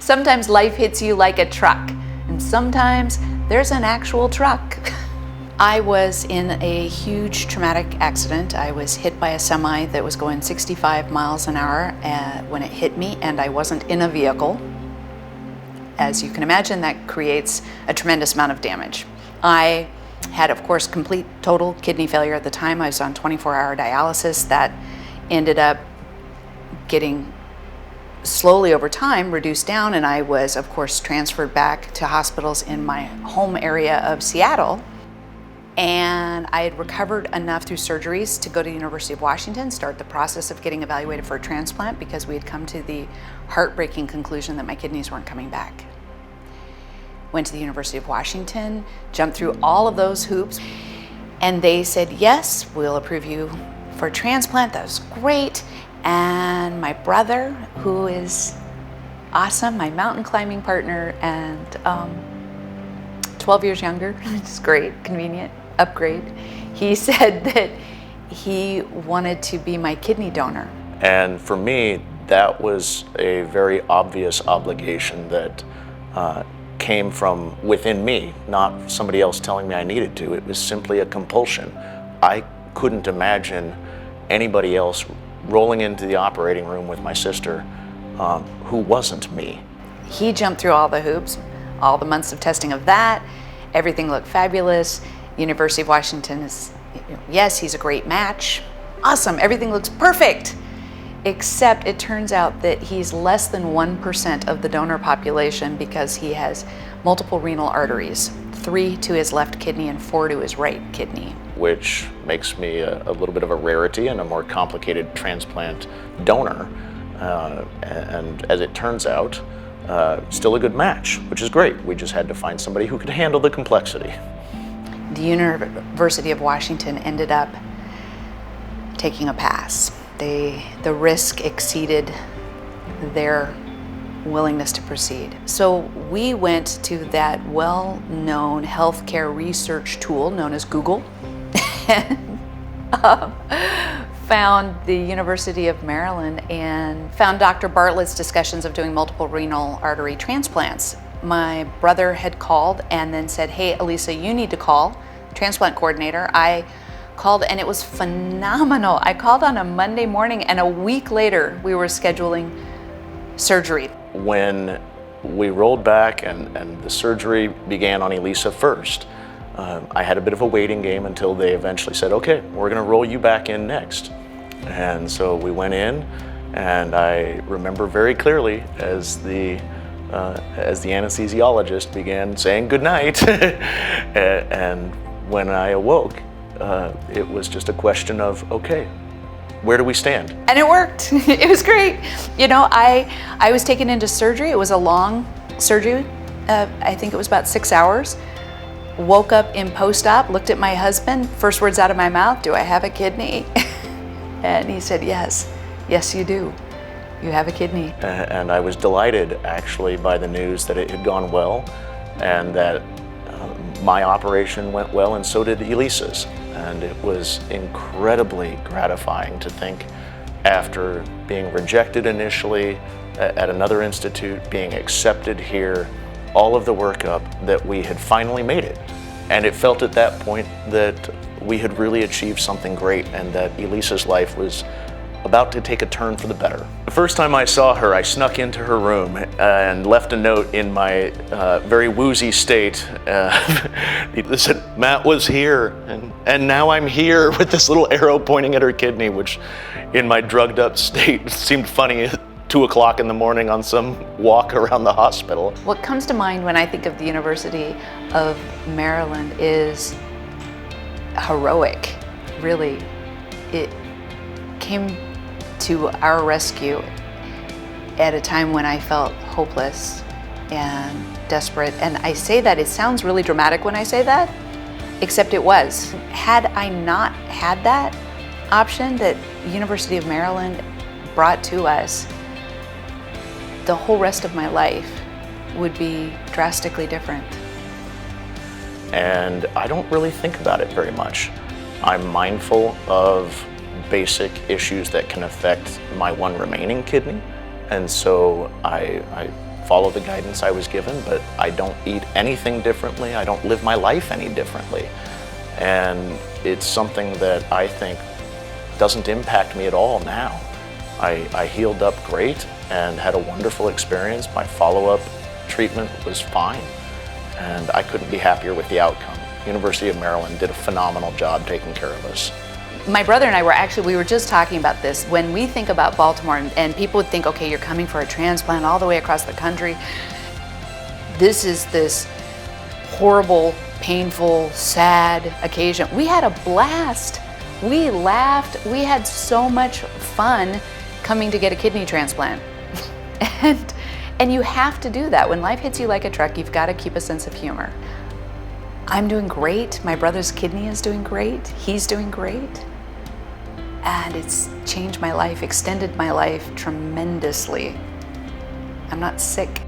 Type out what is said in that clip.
Sometimes life hits you like a truck, and sometimes there's an actual truck. I was in a huge traumatic accident. I was hit by a semi that was going 65 miles an hour when it hit me, and I wasn't in a vehicle. As you can imagine, that creates a tremendous amount of damage. I had, of course, complete total kidney failure at the time. I was on 24-hour dialysis. That ended up getting slowly over time reduced down, and I was, of course, transferred back to hospitals in my home area of Seattle. And I had recovered enough through surgeries to go to the University of Washington, start the process of getting evaluated for a transplant, because we had come to the heartbreaking conclusion that my kidneys weren't coming back. Went to the University of Washington, jumped through all of those hoops, and they said, yes, we'll approve you for a transplant. That was great. And my brother, who is awesome, my mountain climbing partner, and 12 years younger, which is great, convenient, upgrade. He said that he wanted to be my kidney donor. And for me, that was a very obvious obligation that came from within me, not somebody else telling me I needed to. It was simply a compulsion. I couldn't imagine anybody else rolling into the operating room with my sister who wasn't me. He jumped through all the hoops, all the months of testing of that. Everything looked fabulous. University of Washington is, yes, he's a great match. Awesome, everything looks perfect. Except it turns out that he's less than 1% of the donor population because he has multiple renal arteries, 3 to his left kidney and 4 to his right kidney. Which makes me a little bit of a rarity and a more complicated transplant donor. And as it turns out, still a good match, which is great. We just had to find somebody who could handle the complexity. The University of Washington ended up taking a pass. The risk exceeded their willingness to proceed. So we went to that well-known healthcare research tool known as Google and found the University of Maryland and found Dr. Bartlett's discussions of doing multiple renal artery transplants. My brother had called and then said, hey, Elisa, you need to call the transplant coordinator. I called and it was phenomenal. I called on a Monday morning and a week later we were scheduling surgery. When we rolled back and the surgery began on Elisa first, I had a bit of a waiting game until they eventually said, okay, we're gonna roll you back in next. And so we went in, and I remember very clearly as the anesthesiologist began saying goodnight, and when I awoke, it was just a question of, okay, where do we stand? And it worked. It was great. You know, I was taken into surgery. It was a long surgery. I think it was about 6 hours. Woke up in post-op, looked at my husband. First words out of my mouth, do I have a kidney? And he said, yes, yes you do. You have a kidney. And I was delighted actually by the news that it had gone well and that my operation went well, and so did Elisa's. And it was incredibly gratifying to think, after being rejected initially at another institute, being accepted here, all of the workup, that we had finally made it. And it felt at that point that we had really achieved something great and that Elisa's life was about to take a turn for the better. The first time I saw her, I snuck into her room and left a note in my very woozy state. It said, Matt was here, and now I'm here, with this little arrow pointing at her kidney, which in my drugged up state seemed funny at 2 o'clock in the morning on some walk around the hospital. What comes to mind when I think of the University of Maryland is heroic, really. It came to our rescue at a time when I felt hopeless and desperate. And I say that, it sounds really dramatic when I say that, except it was. Had I not had that option that University of Maryland brought to us, the whole rest of my life would be drastically different. And I don't really think about it very much. I'm mindful of basic issues that can affect my one remaining kidney. And so I follow the guidance I was given, but I don't eat anything differently. I don't live my life any differently. And it's something that I think doesn't impact me at all now. I healed up great and had a wonderful experience. My follow-up treatment was fine, and I couldn't be happier with the outcome. University of Maryland did a phenomenal job taking care of us. My brother and I we were just talking about this. When we think about Baltimore, and people would think, okay, you're coming for a transplant all the way across the country. This is this horrible, painful, sad occasion. We had a blast. We laughed. We had so much fun coming to get a kidney transplant. And you have to do that. When life hits you like a truck, you've got to keep a sense of humor. I'm doing great. My brother's kidney is doing great. He's doing great. And it's changed my life, extended my life tremendously. I'm not sick